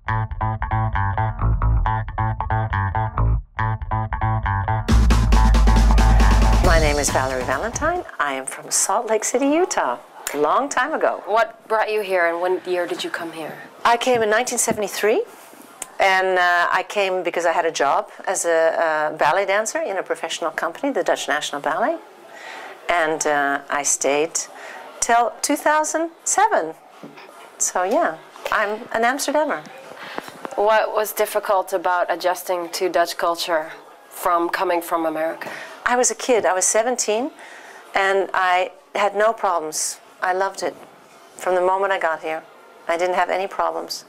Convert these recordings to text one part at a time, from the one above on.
My name is Valerie Valentine. I am from Salt Lake City, Utah. A long time ago. What brought you here, and when year did you come here? I came in 1973, and I came because I had a job as a ballet dancer in a professional company, the Dutch National Ballet, and I stayed till 2007. So yeah, I'm an Amsterdammer. What was difficult about adjusting to Dutch culture from coming from America? I was a kid. I was 17, and I had no problems. I loved it from the moment I got here. I didn't have any problems.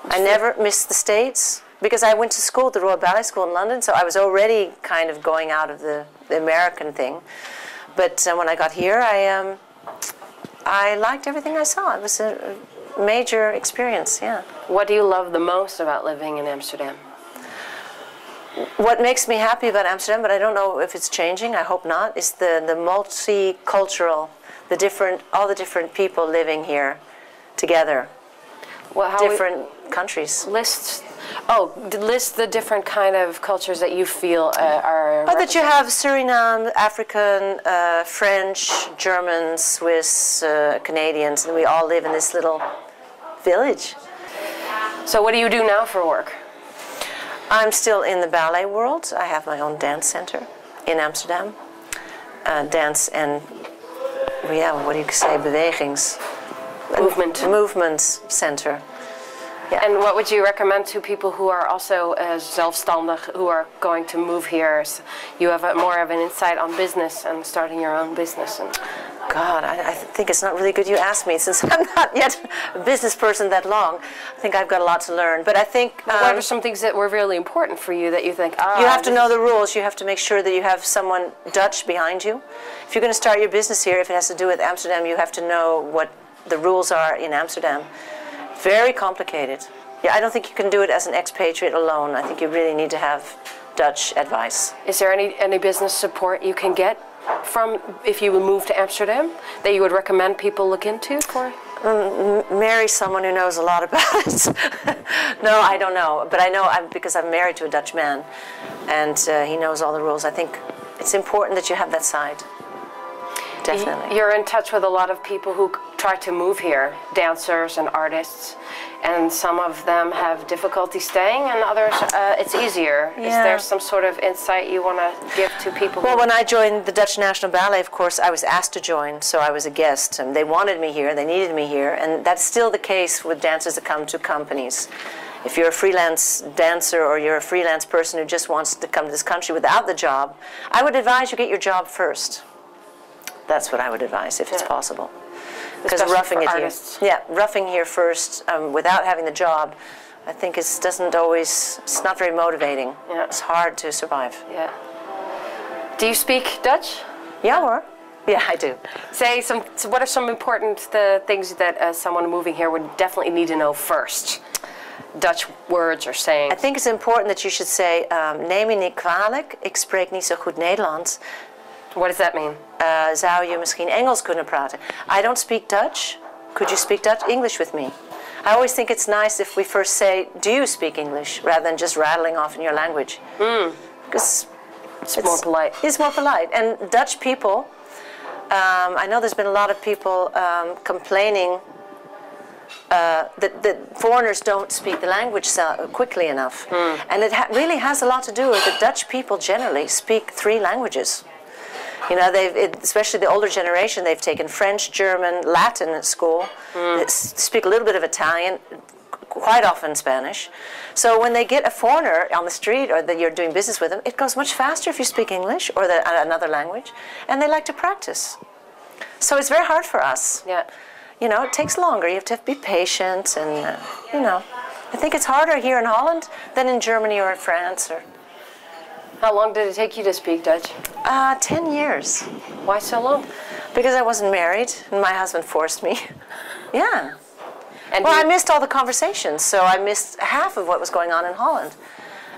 I never missed the States because I went to school, the Royal Ballet School in London, so I was already kind of going out of the American thing. But when I got here, I liked everything I saw. It was a major experience, yeah. What do you love the most about living in Amsterdam? What makes me happy about Amsterdam, but I don't know if it's changing, I hope not, is the multicultural, all the different people living here together. Well, how different countries. List the different kind of cultures that you feel are. Oh, that you have Suriname, African, French, German, Swiss, Canadians, and we all live in this little village. So what do you do now for work? I'm still in the ballet world. I have my own dance center in Amsterdam. Dance and, yeah, what do you say, bewegings. Movement center. Yeah. And what would you recommend to people who are also zelfstandig, who are going to move here? So you have more of an insight on business and starting your own business. God, I think it's not really good you asked me, since I'm not yet a business person that long. I think I've got a lot to learn. But I think... what are some things that were really important for you that you think, you have to know the rules. You have to make sure that you have someone Dutch behind you. If you're going to start your business here, if it has to do with Amsterdam, you have to know what the rules are in Amsterdam. Very complicated. Yeah, I don't think you can do it as an expatriate alone. I think you really need to have Dutch advice. Is there any business support you can get from if you would move to Amsterdam that you would recommend people look into for? Marry someone who knows a lot about it. No, I don't know. But I know because I'm married to a Dutch man, and he knows all the rules. I think it's important that you have that side. Definitely. You're in touch with a lot of people who try to move here, dancers and artists, and some of them have difficulty staying, and others it's easier. Yeah. Is there some sort of insight you want to give to people? Well, when I joined the Dutch National Ballet, of course, I was asked to join, so I was a guest. And they wanted me here, they needed me here, and that's still the case with dancers that come to companies. If you're a freelance dancer or you're a freelance person who just wants to come to this country without the job, I would advise you get your job first. That's what I would advise, if it's possible. Because roughing it here, roughing here first without having the job, I think it's not very motivating. Yeah. It's hard to survive. Yeah. Do you speak Dutch? Yeah, or? Yeah, I do. So what are some important things that someone moving here would definitely need to know first? Dutch words or sayings. I think it's important that you should say, neem me niet kwalijk, ik spreek niet zo goed Nederlands. What does that mean? Zou je misschien Engels kunnen praten? I don't speak Dutch. Could you speak Dutch English with me? I always think it's nice if we first say, do you speak English? Rather than just rattling off in your language. Because it's more polite. It's more polite. And Dutch people, I know there's been a lot of people complaining that foreigners don't speak the language quickly enough. And it really has a lot to do with the Dutch people generally speak 3 languages. You know, especially the older generation, they've taken French, German, Latin at school. They speak a little bit of Italian, quite often Spanish. So when they get a foreigner on the street or that you're doing business with them, it goes much faster if you speak English or another language, and they like to practice. So it's very hard for us. Yeah. You know, it takes longer. You have to be patient, and you know, I think it's harder here in Holland than in Germany or in France. How long did it take you to speak Dutch? 10 years. Why so long? Because I wasn't married, and my husband forced me. Yeah. And well, I missed all the conversations, so I missed half of what was going on in Holland.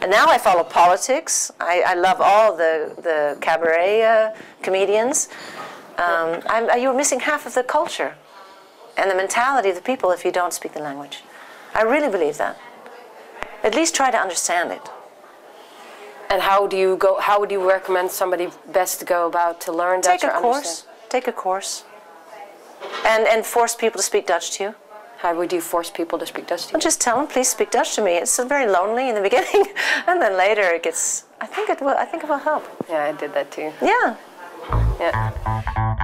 And now I follow politics. I love all the cabaret comedians. You're missing half of the culture and the mentality of the people if you don't speak the language. I really believe that. At least try to understand it. And how would you recommend somebody best to go about to learn Dutch? Take a course. Take a course. And force people to speak Dutch to you. How would you force people to speak Dutch to you? Well, just tell them, please speak Dutch to me. It's very lonely in the beginning, and then later it gets. I think it will help. Yeah, I did that too. Yeah. Yeah.